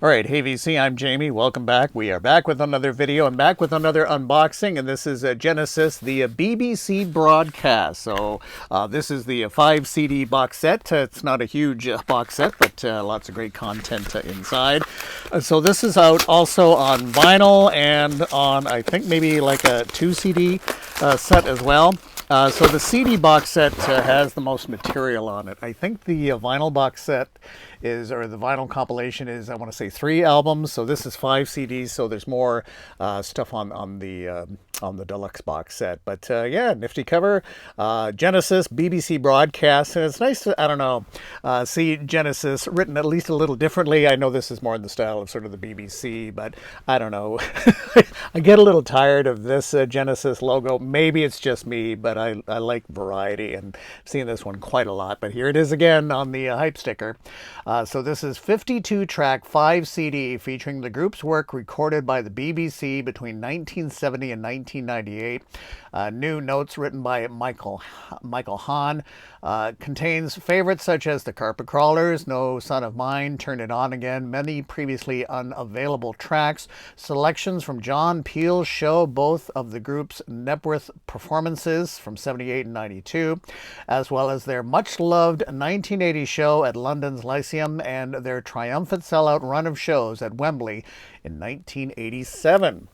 All right, hey VC, I'm Jamie. Welcome back. We are back with another video and back with another unboxing, and this is Genesis, the BBC broadcast. So this is the 5 CD box set. It's not a huge box set, but lots of great content inside. So this is out also on vinyl and on, I think, maybe like a 2 CD set as well. So the CD box set has the most material on it. I think the vinyl box set is, or the vinyl compilation is, I want to say 3 albums. So this is 5 CDs. So there's more stuff on the deluxe box set. But yeah, nifty cover. Genesis BBC broadcast, and it's nice to, I don't know, see Genesis written at least a little differently. I know this is more in the style of sort of the BBC, but I don't know. I get a little tired of this Genesis logo. Maybe it's just me, but I like variety, and I've seen this one quite a lot. But here it is again on the hype sticker. So this is 52 track 5 CD featuring the group's work recorded by the BBC between 1970 and 1998. New notes written by Michael Hahn. Contains favorites such as The Carpet Crawlers, No Son of Mine, Turn It On Again, many previously unavailable tracks, selections from John Peel's show, both of the group's Knebworth performances from 78 and 92, as well as their much-loved 1980 show at London's Lyceum and their triumphant sellout run of shows at Wembley in 1987.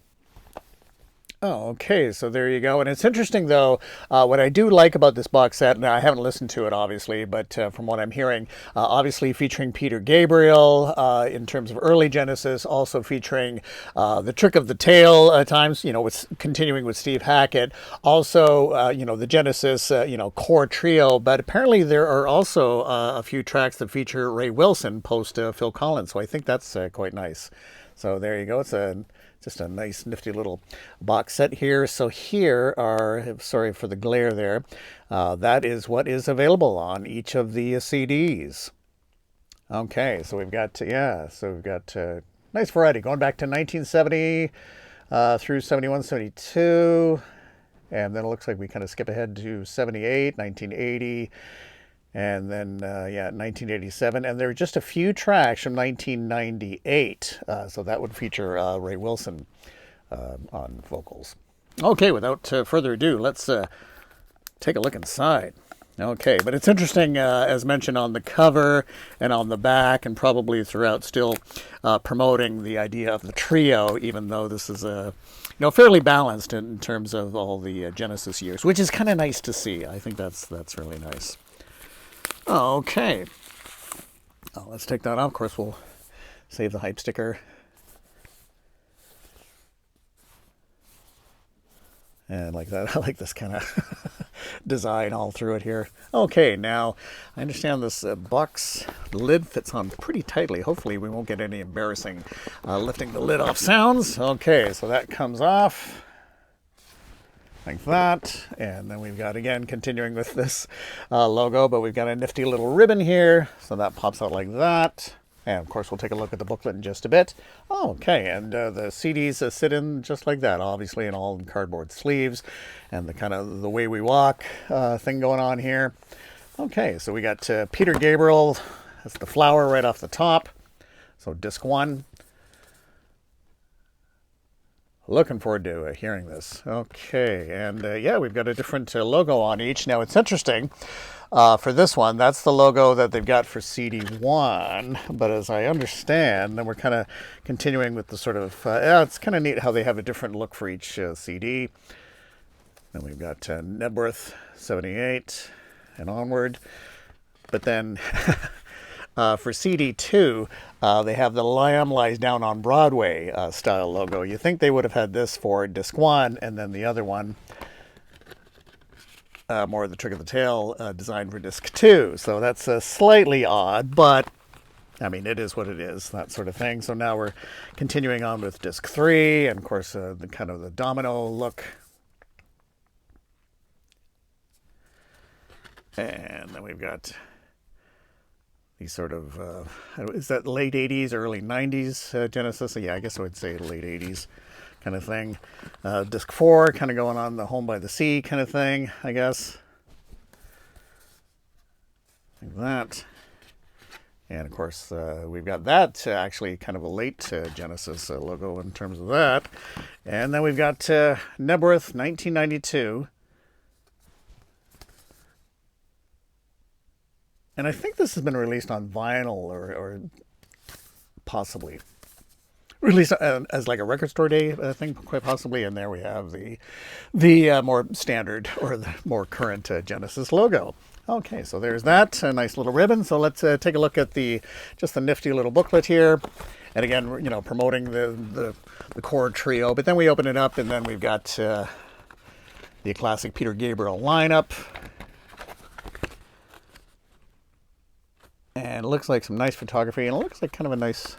Oh, okay, so there you go. And it's interesting, though, what I do like about this box set, now I haven't listened to it, obviously, but from what I'm hearing, obviously featuring Peter Gabriel in terms of early Genesis, also featuring The Trick of the Tail at times, you know, with, continuing with Steve Hackett, also, you know, the Genesis, you know, core trio, but apparently there are also a few tracks that feature Ray Wilson post Phil Collins, so I think that's quite nice. So there you go. It's just a nice, nifty little box set here. So here are, sorry for the glare there, that is what is available on each of the CDs. Okay, so we've got, yeah, so we've got nice variety going back to 1970 through 71, 72. And then it looks like we kind of skip ahead to 78, 1980. And then, yeah, 1987. And there are just a few tracks from 1998. So that would feature Ray Wilson on vocals. Okay, without further ado, let's take a look inside. Okay, but it's interesting, as mentioned on the cover and on the back, and probably throughout, still promoting the idea of the trio, even though this is a, you know, fairly balanced in terms of all the Genesis years, which is kind of nice to see. I think that's really nice. Okay, let's take that off. Of course, we'll save the hype sticker. And like that, I like this kind of design all through it here. Okay, now I understand this box lid fits on pretty tightly. Hopefully we won't get any embarrassing lifting the lid off sounds. Okay, so that comes off like that, and then we've got, again, continuing with this logo, but we've got a nifty little ribbon here, so that pops out like that. And of course we'll take a look at the booklet in just a bit. Okay, and the CDs sit in just like that, obviously, in all cardboard sleeves, and the kind of the way we walk thing going on here. Okay, so we got Peter Gabriel, that's the flower right off the top, so disc 1. Looking forward to hearing this. Okay, and yeah, we've got a different logo on each. Now, it's interesting, for this one, that's the logo that they've got for CD1, but as I understand, then we're kind of continuing with the sort of, yeah, it's kind of neat how they have a different look for each CD. Then we've got Knebworth 78 and onward, but then for CD2, they have the Lamb Lies Down on Broadway style logo. You think they would have had this for disc 1, and then the other one, more of the Trick of the Tail, designed for disc 2. So that's slightly odd, but I mean, it is what it is, that sort of thing. So now we're continuing on with disc 3, and of course the kind of the domino look. And then we've got these sort of, is that late 80s, early 90s Genesis? So yeah, I guess I would say late 80s kind of thing. Disc 4, kind of going on the Home by the Sea kind of thing, I guess. Like that. And of course, we've got that actually kind of a late Genesis logo in terms of that. And then we've got Knebworth 1992. And I think this has been released on vinyl or possibly released as like a record store day thing, quite possibly. And there we have the more standard or the more current Genesis logo. Okay, so there's that, a nice little ribbon. So let's take a look at just the nifty little booklet here. And again, you know, promoting the core trio. But then we open it up, and then we've got the classic Peter Gabriel lineup. And it looks like some nice photography, and it looks like kind of a nice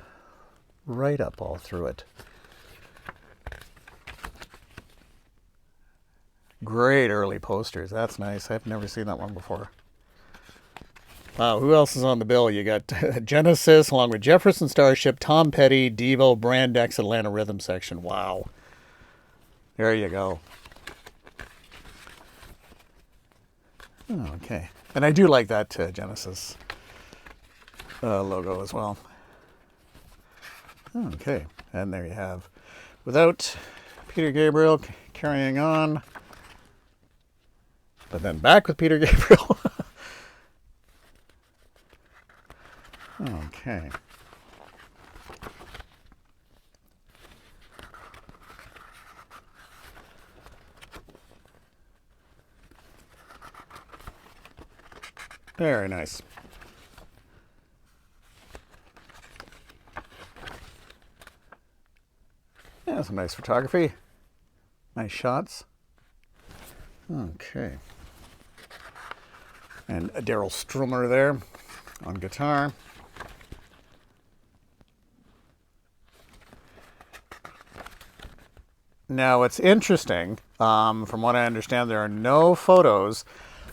write-up all through it. Great early posters. That's nice. I've never seen that one before. Wow, who else is on the bill? You got Genesis, along with Jefferson Starship, Tom Petty, Devo, Brand X, Atlanta Rhythm Section. Wow. There you go. Okay. And I do like that Genesis logo as well. Okay. And there you have Without Peter Gabriel carrying on. But then back with Peter Gabriel. Okay. Very nice. Yeah, some nice photography. Nice shots. Okay. And Daryl Strummer there on guitar. Now, it's interesting. From what I understand, there are no photos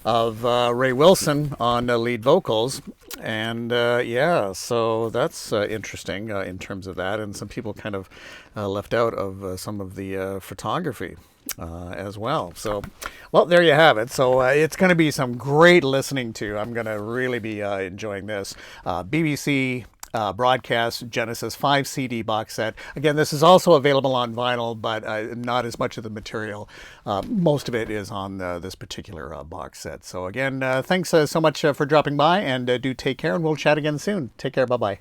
of Ray Wilson on lead vocals. And yeah, so that's interesting in terms of that. And some people kind of left out of some of the photography as well. So, well, there you have it. So it's going to be some great listening to. I'm going to really be enjoying this. BBC broadcast Genesis 5 CD box set. Again, this is also available on vinyl, but not as much of the material. Most of it is on this particular box set. So again, thanks so much for dropping by, and do take care, and we'll chat again soon. Take care. Bye-bye.